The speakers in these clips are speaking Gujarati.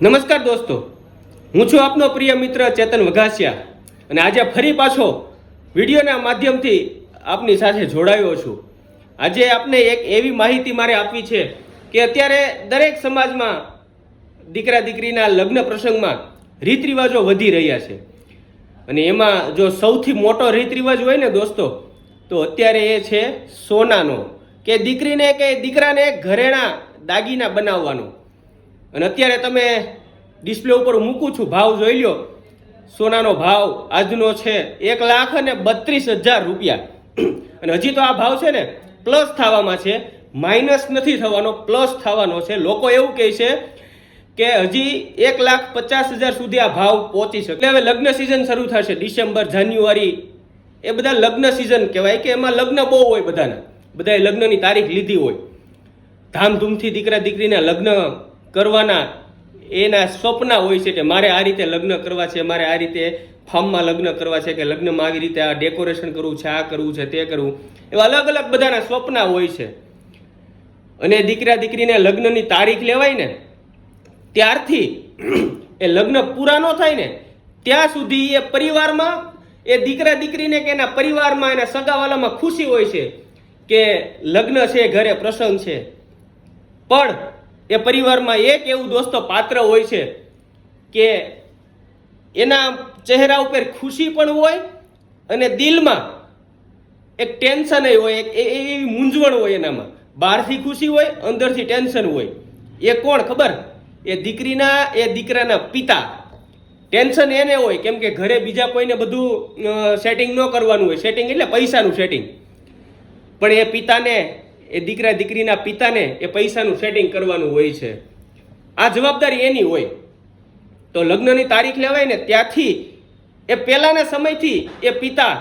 નમસ્કાર દોસ્તો, હું છું આપનો પ્રિય મિત્ર ચેતન વઘાસિયા અને આજે ફરી પાછો વિડીયોના માધ્યમથી આપની સાથે જોડાયો છું। આજે આપને એક એવી માહિતી મારે આપવી છે કે અત્યારે દરેક સમાજમાં દીકરા દીકરીના લગ્ન પ્રસંગમાં રીત રિવાજો વધી રહ્યા છે અને એમાં જો સૌથી મોટો રીત રિવાજ હોય ને દોસ્તો તો અત્યારે એ છે સોનાનો, કે દીકરીને કે દીકરાને ઘરેણા દાગીના બનાવવાનો। અને અત્યારે તમે ડિસ્પ્લે ઉપર મૂકું છું, ભાવ જોઈ લો। સોનાનો ભાવ આજનો છે 1,32,000 રૂપિયા અને હજી તો આ ભાવ છે ને પ્લસ થવામાં છે, માઇનસ નથી થવાનો, પ્લસ થવાનો છે। લોકો એવું કહે છે કે હજી 1,50,000 સુધી આ ભાવ પહોંચી શકે। એટલે હવે લગ્ન સિઝન શરૂ થશે, ડિસેમ્બર જાન્યુઆરી એ બધા લગ્ન સિઝન કહેવાય કે એમાં લગ્ન બહુ હોય, બધાએ લગ્નની તારીખ લીધી હોય, ધામધૂમથી દીકરા દીકરીના લગ્ન કરવાના એના સપના હોય છે કે મારે આ રીતે લગ્ન કરવા છે, મારે આ રીતે ફાર્મમાં લગ્ન કરવા છે, કે લગ્નમાં આવી રીતે આ ડેકોરેશન કરવું છે, આ કરવું છે, તે કરવું, એવા અલગ અલગ બધાના સપના હોય છે। અને દીકરા દીકરીને લગ્નની તારીખ લેવાય ને ત્યારથી એ લગ્ન પૂરા ન થાય ને ત્યાં સુધી એ પરિવારમાં, એ દીકરા દીકરીને કે એના પરિવારમાં, એના સગાવાલામાં ખુશી હોય છે કે લગ્ન છે, ઘરે પ્રસંગ છે, પણ એ પરિવારમાં એક એવું દોસ્તો પાત્ર હોય છે કે એના ચહેરા ઉપર ખુશી પણ હોય અને દિલમાં એક ટેન્શન હોય, એવી મૂંઝવણ હોય, એનામાં બહારથી ખુશી હોય, અંદરથી ટેન્શન હોય। એ કોણ ખબર? એ દીકરાના પિતા। ટેન્શન એને હોય કેમ કે ઘરે બીજા કોઈને બધું સેટિંગ ન કરવાનું હોય, સેટિંગ એટલે પૈસાનું સેટિંગ, પણ એ પિતાને, એ દીકરા દીકરીના પિતાને એ પૈસાનું સેટિંગ કરવાનું હોય છે। આ જવાબદારી એની હોય। તો લગ્નની તારીખ લેવાય ને ત્યાંથી એ પહેલાના સમયથી એ પિતા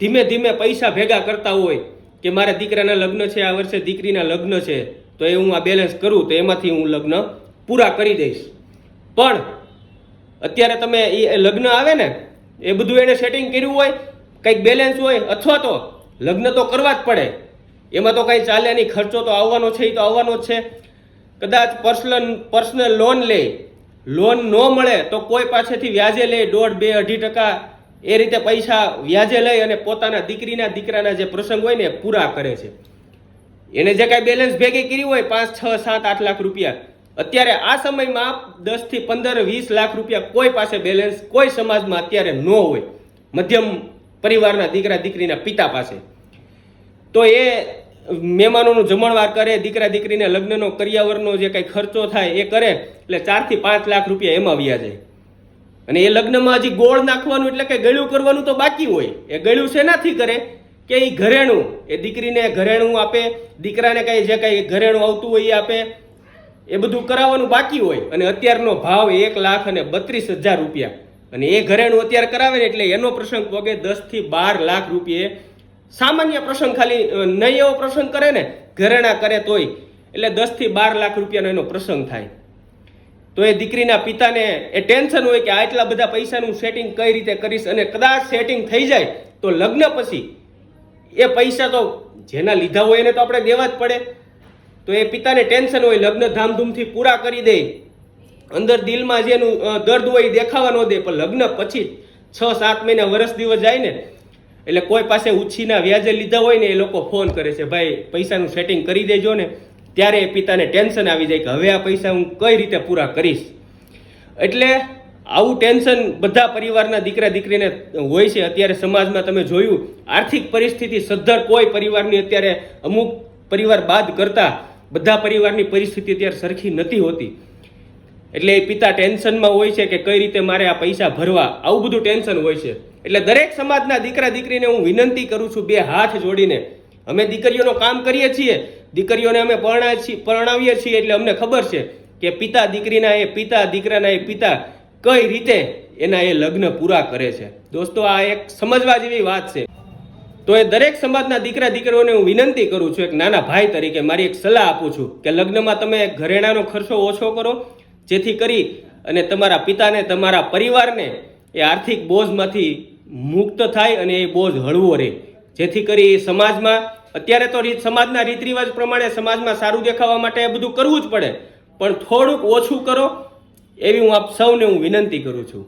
ધીમે ધીમે પૈસા ભેગા કરતા હોય કે મારા દીકરાના લગ્ન છે, આ વર્ષે દીકરીના લગ્ન છે, તો એ હું આ બેલેન્સ કરું તો એમાંથી હું લગ્ન પૂરા કરી દઈશ। પણ અત્યારે તમે એ લગ્ન આવે ને એ બધું એને સેટિંગ કર્યું હોય, કંઈક બેલેન્સ હોય, અથવા તો લગ્ન તો કરવા જ પડે, એમાં તો કંઈ ચાલે નહીં, ખર્ચો તો આવવાનો છે, એ તો આવવાનો જ છે। કદાચ પર્સનલ લોન લે, લોન ન મળે તો કોઈ પાસેથી વ્યાજે લે, 1.5-2-2.5% એ રીતે પૈસા વ્યાજે લઈ અને પોતાના દીકરાના જે પ્રસંગ હોય ને એ પૂરા કરે છે। એને જે કાંઈ બેલેન્સ ભેગી કરી હોય 5, 6, 7, 8 લાખ રૂપિયા, અત્યારે આ સમયમાં 10થી 15, 20 લાખ રૂપિયા કોઈ પાસે બેલેન્સ કોઈ સમાજમાં અત્યારે ન હોય, મધ્યમ પરિવારના દીકરા દીકરીના પિતા પાસે। તો એ મહેમાનોનું જમણવાર કરે, દીકરા દીકરીના લગ્નનો કરિયાવરનો જે કંઈ ખર્ચો થાય એ કરે, એટલે 4 થી 5 લાખ રૂપિયા એમાં વ્યા જાય। અને એ લગ્નમાં હજી ગોળ નાખવાનું એટલે કે ગળ્યું કરવાનું તો બાકી હોય। એ ગળ્યું શેનાથી કરે કે એ ઘરેણું, એ દીકરીને ઘરેણું આપે, દીકરાને કંઈ જે કંઈ ઘરેણું આવતું હોય એ આપે, એ બધું કરાવવાનું બાકી હોય। અને અત્યારનો ભાવ 1,32,000 રૂપિયા, અને એ ઘરેણું અત્યારે કરાવે ને એટલે એનો પ્રસંગ પોગે 10 થી 12 લાખ રૂપિયે। સામાન્ય પ્રસંગ, ખાલી નહીં એવો પ્રસંગ કરે ને, ઘરેણા કરે તોય, એટલે 10 થી 12 લાખ રૂપિયાનો એનો પ્રસંગ થાય। તો એ દીકરીના પિતાને એ ટેન્શન હોય કે આટલા બધા પૈસાનું સેટિંગ કઈ રીતે કરીશ, અને કદાચ સેટિંગ થઈ જાય તો લગ્ન પછી એ પૈસા તો જેના લીધા હોય એને તો આપણે દેવા જ પડે। તો એ પિતાને ટેન્શન હોય, લગ્ન ધામધૂમથી પૂરા કરી દે, અંદર દિલમાં જેનું દર્દ હોય એ દેખાવા ન દે, પણ લગ્ન પછી 6-7 મહિના, વર્ષ દિવસ જાય ને એટલે કોઈ પાસે ઉછીના વ્યાજે લીધા હોય ને એ લોકો ફોન કરે છે, ભાઈ પૈસાનું સેટિંગ કરી દેજો ને। ત્યારે એ પિતાને ટેન્શન આવી જાય કે હવે આ પૈસા હું કઈ રીતે પૂરા કરીશ। એટલે આવું ટેન્શન બધા પરિવારના દીકરા દીકરીને હોય છે। અત્યારે સમાજમાં તમે જોયું, આર્થિક પરિસ્થિતિ સદ્ધર કોઈ પરિવારની અત્યારે, અમુક પરિવાર બાદ કરતા બધા પરિવારની પરિસ્થિતિ અત્યારે સરખી નથી હોતી। એટલે એ પિતા ટેન્શનમાં હોય છે કે કઈ રીતે મારે આ પૈસા ભરવા, આવું બધું ટેન્શન હોય છે। એટલે દરેક સમાજના દીકરા દીકરીને હું વિનંતી કરું છું, 2 હાથ જોડીને, અમે દીકરીઓનો કામ કરીએ છીએ, દીકરીઓને અમે પરણાવીએ છીએ, એટલે અમને ખબર છે કે પિતા દીકરીના એ પિતા, દીકરાના એ પિતા કઈ રીતે એના એ લગ્ન પૂરા કરે છે। દોસ્તો, આ એક સમજવા જેવી વાત છે। તો એ દરેક સમાજના દીકરા દીકરીઓને હું વિનંતી કરું છું, એક નાના ભાઈ તરીકે મારી એક સલાહ આપું છું કે લગ્નમાં તમે ઘરેણાનો ખર્ચો ઓછો કરો, જેથી કરી અને તમારા પિતાને, તમારા પરિવારને એ આર્થિક બોજમાંથી મુક્ત થાય અને એ બોજ હળવો રહે, જેથી કરી સમાજમાં અત્યારે તો સમાજના રીત રિવાજ પ્રમાણે સમાજમાં સારું દેખાવા માટે એ બધું કરવું જ પડે, પણ થોડુંક ઓછું કરો એવી હું આપ સૌને હું વિનંતી કરું છું.